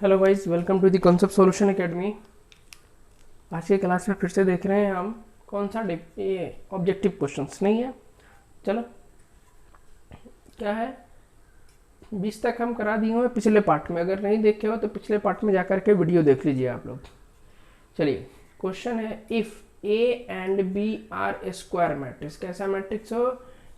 Hello guys, welcome to the concept solution academy. आज के class में फिर से देख रहे हैं हम कौन सा ये ऑब्जेक्टिव क्वेश्चंस नहीं है। चलो, क्या है 20 तक हम करा दिए हुए पिछले पार्ट में। अगर नहीं देखे हो तो पिछले पार्ट में जाकर के वीडियो देख लीजिए आप लोग। चलिए, क्वेश्चन है if A and B are a square matrix. कैसा मैट्रिक्स हो?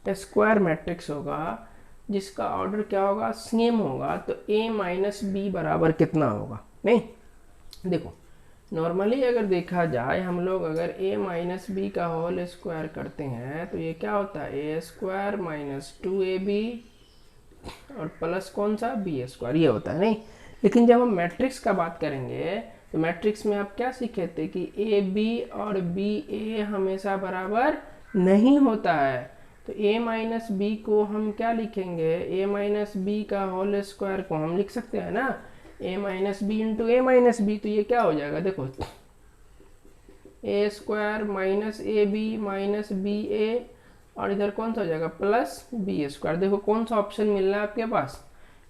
स्क्वायर मैट्रिक्स होगा जिसका ऑर्डर क्या होगा, सेम होगा। तो a माइनस बी बराबर कितना होगा? नहीं, देखो नॉर्मली अगर देखा जाए हम लोग अगर a माइनस बी का होल स्क्वायर करते हैं तो ये क्या होता है, ए स्क्वायर माइनस 2ab और प्लस कौन सा, बी स्क्वायर, ये होता है। नहीं, लेकिन जब हम मैट्रिक्स का बात करेंगे तो मैट्रिक्स में आप क्या सीखे थे कि ए बी और बी ए हमेशा बराबर नहीं होता है। तो a माइनस बी को हम क्या लिखेंगे, a माइनस बी का होल स्क्वायर को हम लिख सकते हैं ना, a minus B into A minus B. तो ये क्या हो जाएगा, देखो A square minus A B minus B A और इधर कौन सा हो जाएगा, प्लस बी स्क्वायर। देखो कौन सा ऑप्शन मिल रहा है आपके पास,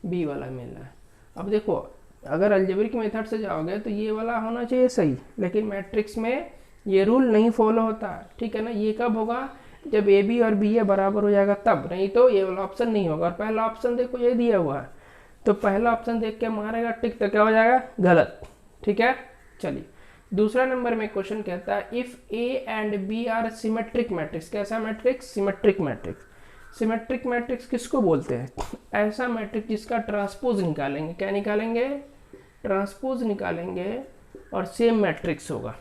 बी वाला मिल रहा है। अब देखो अगर अलजेब्रिक मेथड से जाओगे तो ये वाला होना चाहिए सही, लेकिन मैट्रिक्स में ये रूल नहीं फॉलो होता है, ठीक है ना। ये कब होगा, जब ए बी और बी ए बराबर हो जाएगा तब, नहीं तो ये वाला ऑप्शन नहीं होगा। और पहला ऑप्शन देखो ये दिया हुआ है, तो पहला ऑप्शन देख के मारेगा टिक तो क्या हो जाएगा, गलत, ठीक है। चलिए, दूसरा नंबर में क्वेश्चन कहता है if A and B are symmetric matrix. कैसा matrix, symmetric matrix. Symmetric matrix किसको बोलते हैं, ऐसा मैट्रिक्स जिसका ट्रांसपोज निकालेंगे, क्या निकालेंगे, ट्रांसपोज निकालेंगे और सेम मैट्रिक्स होगा।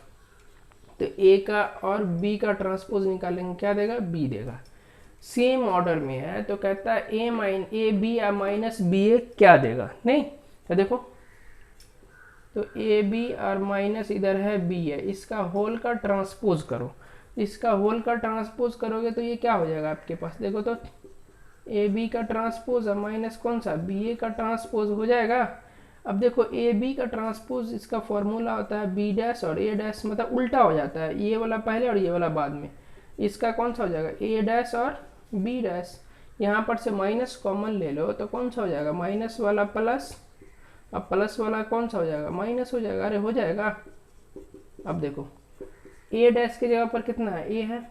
तो ए का और बी का ट्रांसपोज निकालेंगे, क्या देगा, बी देगा। सेम ऑर्डर में है तो कहता है ए बी या माइनस बी ए क्या देगा। नहीं तो देखो, तो ए बी और माइनस इधर है बी है, इसका होल का ट्रांसपोज करो। इसका होल का ट्रांसपोज करोगे तो ये क्या हो जाएगा आपके पास, देखो तो ए बी का ट्रांसपोज है माइनस कौन सा, बी ए का ट्रांसपोज हो जाएगा। अब देखो ए बी का ट्रांसपोज इसका फॉर्मूला होता है बी डैश और ए डैश, मतलब उल्टा हो जाता है, ये वाला पहले और ये वाला बाद में। इसका कौन सा हो जाएगा, ए डैश और बी डैश। यहाँ पर से माइनस कॉमन ले लो तो कौन सा हो जाएगा, माइनस वाला प्लस, अब प्लस वाला कौन सा हो जाएगा, माइनस हो जाएगा। अरे हो जाएगा। अब देखो ए डैश की जगह पर कितना है, ए है,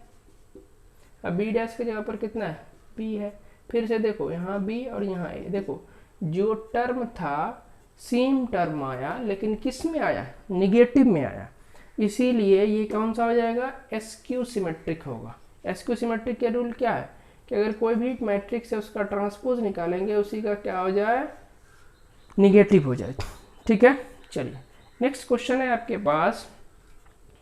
अब बी डैश की जगह पर कितना है, बी है। फिर से देखो यहाँ बी और यहाँ ए, देखो जो टर्म था सेम टर्म आया, लेकिन किस में आया, निगेटिव में आया, इसीलिए ये कौन सा हो जाएगा, एसक्यू सिमेट्रिक होगा। एसक्यू सिमेट्रिक के रूल क्या है कि अगर कोई भी मैट्रिक्स है उसका ट्रांसपोज निकालेंगे, उसी का क्या हो जाए, निगेटिव हो जाए, ठीक है। चलिए, नेक्स्ट क्वेश्चन है आपके पास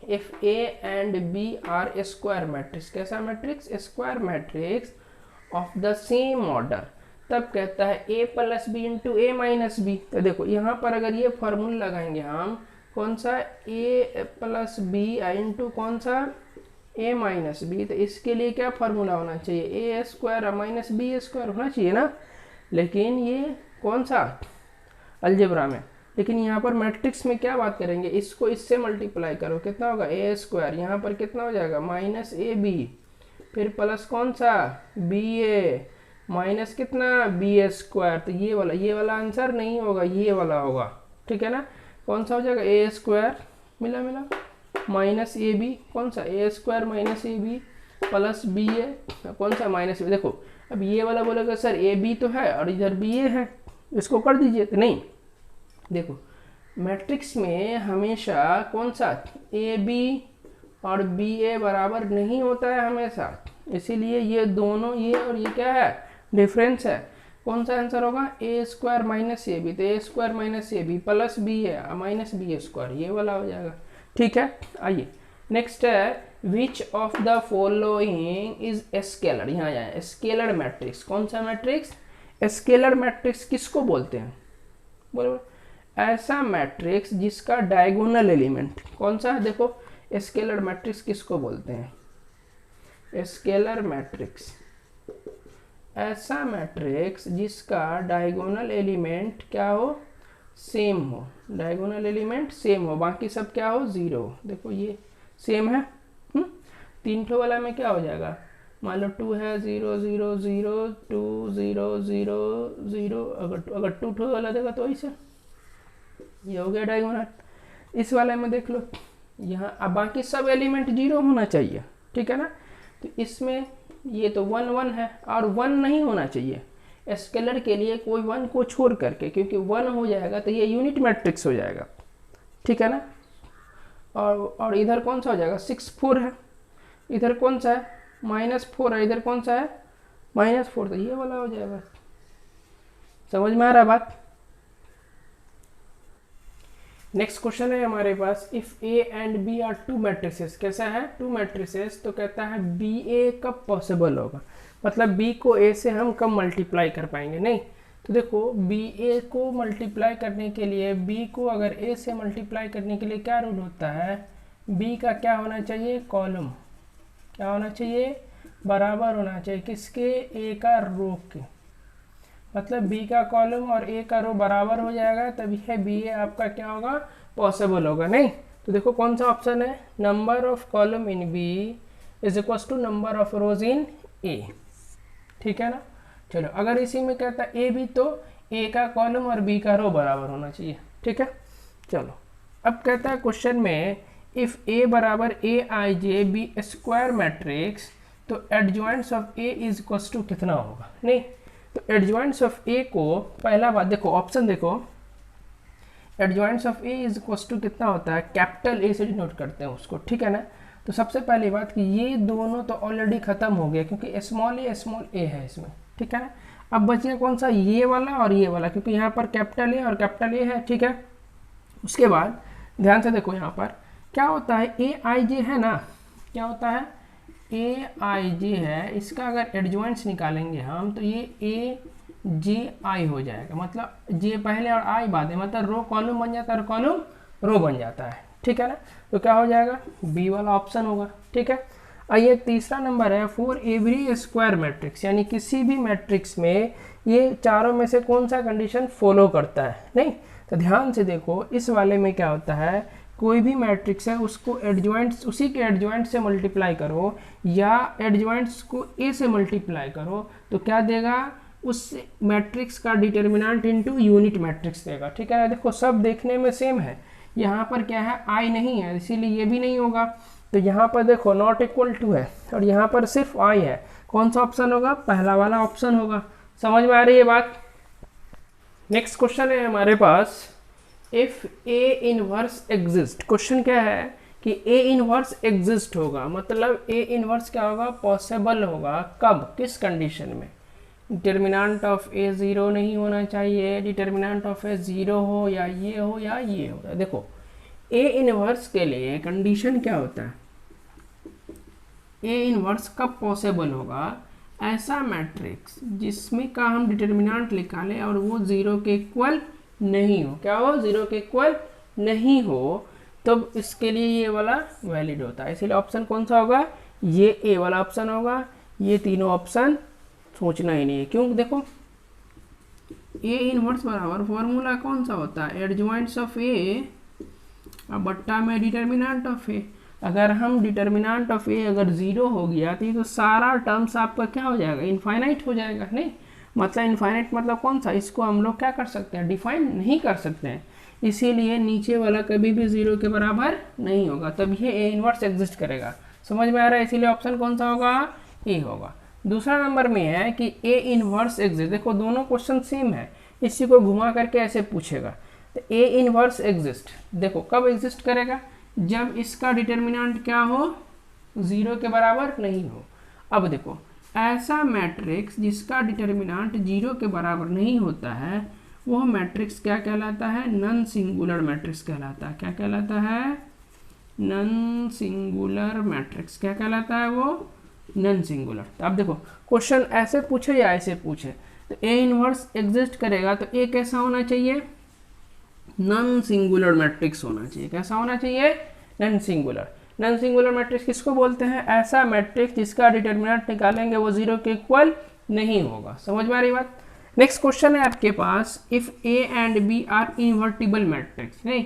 if A and B are a square matrix. कैसा matrix, square matrix of the same order. तब कहता है A plus B into A minus B. तो देखो यहाँ पर अगर ये फॉर्मूला लगाएंगे हम, कौन सा, ए प्लस बी इंटू कौन सा, ए माइनस बी। तो इसके लिए क्या फॉर्मूला होना चाहिए, ए स्क्वायर माइनस बी स्क्वायर होना चाहिए ना। लेकिन ये कौन सा, अलजेब्रा में। लेकिन यहाँ पर मैट्रिक्स में क्या बात करेंगे, इसको इससे मल्टीप्लाई करो, कितना होगा, ए स्क्वायर, यहाँ पर कितना हो जाएगा, माइनस ए बी, फिर प्लस कौन सा, बी ए, माइनस कितना, बी ए स्क्वायर। तो ये वाला आंसर नहीं होगा, ये वाला होगा, ठीक है ना। कौन सा हो जाएगा, ए स्क्वायर, मिला मिला, माइनस ए बी, कौन सा, A square minus A B plus B A, कौन सा, माइनस बी। देखो अब ये वाला बोलेगा सर ए बी तो है और इधर बी ए है, इसको कर दीजिए। तो नहीं, देखो मैट्रिक्स में हमेशा कौन सा, ए बी और बी ए बराबर नहीं होता है हमेशा, इसीलिए ये दोनों, ये और ये क्या है, डिफरेंस है। कौन सा आंसर होगा, A square minus A B. तो A square minus A B plus B है माइनस बी स्क्वायर, ये वाला हो जाएगा, ठीक है। आइए नेक्स्ट है which of the following is scalar. यहाँ आया स्केलर मैट्रिक्स। कौन सा मैट्रिक्स, स्केलर मैट्रिक्स किसको बोलते हैं, बोलो, ऐसा मैट्रिक्स जिसका डायगोनल एलिमेंट कौन सा है। देखो स्केलर मैट्रिक्स किसको बोलते हैं, स्केलर मैट्रिक्स, ऐसा मैट्रिक्स जिसका डायगोनल एलिमेंट क्या हो, सेम हो, डायगोनल एलिमेंट सेम हो, बाकी सब क्या हो, जीरो हो। देखो ये सेम है, तीन ठो वाला में क्या हो जाएगा, मान लो 2 है, 0 0 0 2 0 0 0, अगर 2 ठो वाला देगा तो ऐसे ये हो गया डायगोनल। इस वाले में देख लो, यहाँ अब बाकी सब एलिमेंट 0 होना चाहिए, ठीक है ना। तो इसमें ये तो 1 1 है और 1 नहीं होना चाहिए स्केलर के लिए कोई 1 को छोड़ करके, क्योंकि 1 हो जाएगा तो ये यूनिट मैट्रिक्स हो जाएगा, ठीक है ना। और इधर कौन सा हो जाएगा, 6 4 है, इधर कौन सा है -4 है, इधर कौन सा है -4, तो ये वाला हो जाएगा। समझ में आ रहा है बात। नेक्स्ट क्वेश्चन है हमारे पास, if A and B are two matrices, कैसा है, टू मैट्रिसेस, तो कहता है बी ए कब पॉसिबल होगा, मतलब बी को ए से हम कब मल्टीप्लाई कर पाएंगे। नहीं तो देखो, बी ए को मल्टीप्लाई करने के लिए, बी को अगर ए से मल्टीप्लाई करने के लिए क्या रूल होता है, बी का क्या होना चाहिए, कॉलम क्या होना चाहिए, बराबर होना चाहिए किसके, ए का रो के, मतलब बी का कॉलम और ए का रो बराबर हो जाएगा, तभी है बी ए आपका क्या होगा, पॉसिबल होगा। नहीं तो देखो कौन सा ऑप्शन है, number of column in B is equal to number of rows in A, ठीक है ना। चलो अगर इसी में कहता है ए भी, तो ए का कॉलम और बी का रो बराबर होना चाहिए, ठीक है। चलो अब कहता है क्वेश्चन में, इफ ए बराबर A I J be square matrix, तो adjoints of A is equal to कितना होगा। नहीं तो एडजॉइंट्स ऑफ ए को, पहला बात देखो ऑप्शन देखो, adjoints of A is equal to कितना होता है, कैपिटल ए से डिनोट करते हैं उसको, ठीक है ना। तो सबसे पहली बात कि ये दोनों तो ऑलरेडी खत्म हो गया, क्योंकि स्मॉल ए है इसमें, ठीक है ना। अब बच गया कौन सा, ये वाला और ये वाला, क्योंकि यहाँ पर कैपिटल ए और कैपिटल ए है, ठीक है। उसके बाद ध्यान से देखो, यहाँ पर क्या होता है, ए आई जे है ना, क्या होता है, ए आई जे है, इसका अगर एडजॉइंट्स निकालेंगे हम, तो ये ए जे आई हो जाएगा, मतलब जे पहले और आई बाद है, मतलब रो कॉलम बन जाता है और कॉलम रो बन जाता है, ठीक है ना। तो क्या हो जाएगा, बी वाला ऑप्शन होगा, ठीक है। आइए तीसरा नंबर है, फॉर एवरी स्क्वायर मैट्रिक्स, यानी किसी भी मैट्रिक्स में ये चारों में से कौन सा कंडीशन फॉलो करता है। नहीं तो ध्यान से देखो, इस वाले में क्या होता है, कोई भी मैट्रिक्स है उसको एडजॉइंट्स, उसी के एडजॉइंट से मल्टीप्लाई करो या एडजॉइंट्स को ए से मल्टीप्लाई करो, तो क्या देगा, उस मैट्रिक्स का डिटर्मिनेंट इनटू यूनिट मैट्रिक्स देगा, ठीक है। देखो सब देखने में सेम है, यहाँ पर क्या है, आई नहीं है, इसीलिए ये भी नहीं होगा। तो यहाँ पर देखो नॉट इक्वल टू है और यहाँ पर सिर्फ आई है, कौन सा ऑप्शन होगा, पहला वाला ऑप्शन होगा। समझ में आ रही है बात। नेक्स्ट क्वेश्चन है हमारे पास, if A inverse exist, question क्या है कि ए इनवर्स एग्जिस्ट होगा, मतलब ए इनवर्स क्या होगा, पॉसिबल होगा, कब, किस कंडीशन में, डिटर्मिनेंट ऑफ ए 0 नहीं होना चाहिए, डिटर्मिनेंट ऑफ ए 0 हो या ये हो या ये हो। देखो ए इनवर्स के लिए कंडीशन क्या होता है, ए इनवर्स कब पॉसिबल होगा, ऐसा मैट्रिक्स जिसमें का हम डिटर्मिनेंट निकालें और वो 0 के इक्वल नहीं हो, क्या हो, 0 के इक्वल नहीं हो, तब इसके लिए ये वाला वैलिड होता है। इसीलिए ऑप्शन कौन सा होगा, ये ए वाला ऑप्शन होगा। ये तीनों ऑप्शन सोचना ही नहीं है, क्यों, देखो ए इनवर्स बराबर फॉर्मूला कौन सा होता है, एडजॉइंट्स ऑफ ए बट्टा में डिटर्मिनेंट ऑफ ए। अगर हम डिटर्मिनेंट ऑफ ए अगर 0 हो गया तो ये तो सारा टर्म्स आपका क्या हो जाएगा, इनफाइनाइट हो जाएगा। नहीं मतलब इनफाइनाइट मतलब कौन सा, इसको हम लोग क्या कर सकते हैं, डिफाइन नहीं कर सकते हैं, इसीलिए नीचे वाला कभी भी 0 के बराबर नहीं होगा, तब ये ए इनवर्स एग्जिस्ट करेगा। समझ में आ रहा है, इसीलिए ऑप्शन कौन सा होगा, ए होगा। दूसरा नंबर में है कि ए इनवर्स एग्जिस्ट, देखो दोनों क्वेश्चन सेम है, इसी को घुमा करके ऐसे पूछेगा। तो ए इनवर्स एग्जिस्ट देखो कब एग्जिस्ट करेगा, जब इसका डिटर्मिनेंट क्या हो, 0 के बराबर नहीं हो। अब देखो ऐसा मैट्रिक्स जिसका डिटर्मिनेंट 0 के बराबर नहीं होता है, वो मैट्रिक्स क्या कहलाता है, नॉन सिंगुलर मैट्रिक्स कहलाता है। क्या कहलाता है, नॉन सिंगुलर मैट्रिक्स। क्या कहलाता है वो, नॉन सिंगुलर। तो अब देखो क्वेश्चन ऐसे पूछे या ऐसे पूछे, तो ए इनवर्स एग्जिस्ट करेगा तो ए कैसा होना चाहिए, नॉन सिंगुलर मैट्रिक्स होना चाहिए। कैसा होना चाहिए, non singular. Non singular matrix किसको बोलते हैं, ऐसा मैट्रिक्स जिसका डिटर्मिनेंट निकालेंगे वो 0 के इक्वल नहीं होगा। समझ में आ रही बात। नेक्स्ट क्वेश्चन है आपके पास, if A and B are invertible matrix. नहीं,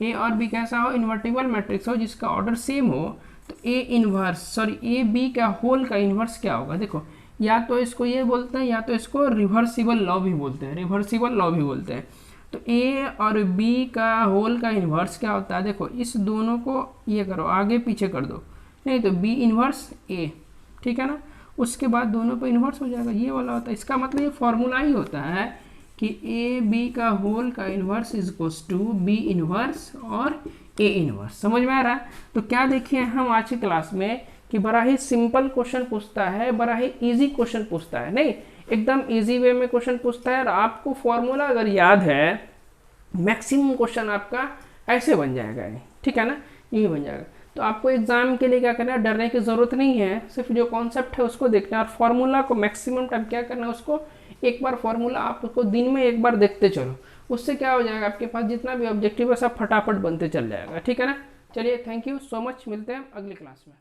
ए और बी कैसा हो, इन्वर्टिबल मैट्रिक्स हो जिसका ऑर्डर सेम हो, तो ए इनवर्स ए बी का होल का इन्वर्स क्या होगा। देखो या तो इसको ये बोलते हैं या तो इसको रिवर्सिबल लॉ भी बोलते हैं, रिवर्सिबल लॉ भी बोलते हैं। तो ए और बी का होल का इन्वर्स क्या होता है, देखो इस दोनों को ये करो आगे पीछे कर दो, नहीं तो बी इन्वर्स ए, ठीक है ना, उसके बाद दोनों पे इन्वर्स हो जाएगा, ये वाला होता है। इसका मतलब ये फॉर्मूला ही होता है कि ए बी का होल का inverse is equals to B inverse और ए इन्वर्स। समझ में आ रहा है? तो क्या देखिए हम आज की क्लास में कि बड़ा ही सिंपल क्वेश्चन पूछता है, बड़ा ही इजी क्वेश्चन पूछता है, नहीं एकदम इजी वे में क्वेश्चन पूछता है, और आपको फॉर्मूला अगर याद है मैक्सिमम क्वेश्चन आपका ऐसे बन जाएगा, ठीक है ना, यही बन जाएगा। तो आपको एग्जाम के लिए क्या करना है, डरने की ज़रूरत नहीं है, सिर्फ जो कॉन्सेप्ट है उसको देखना है, और फॉर्मूला को मैक्सिमम टाइम क्या करना है, उसको एक बार फॉर्मूला आप उसको दिन में एक बार देखते चलो, उससे क्या हो जाएगा आपके पास जितना भी ऑब्जेक्टिव है सब फटाफट बनते चल जाएगा, ठीक है ना। चलिए थैंक यू सो मच, मिलते हैं अगली क्लास में।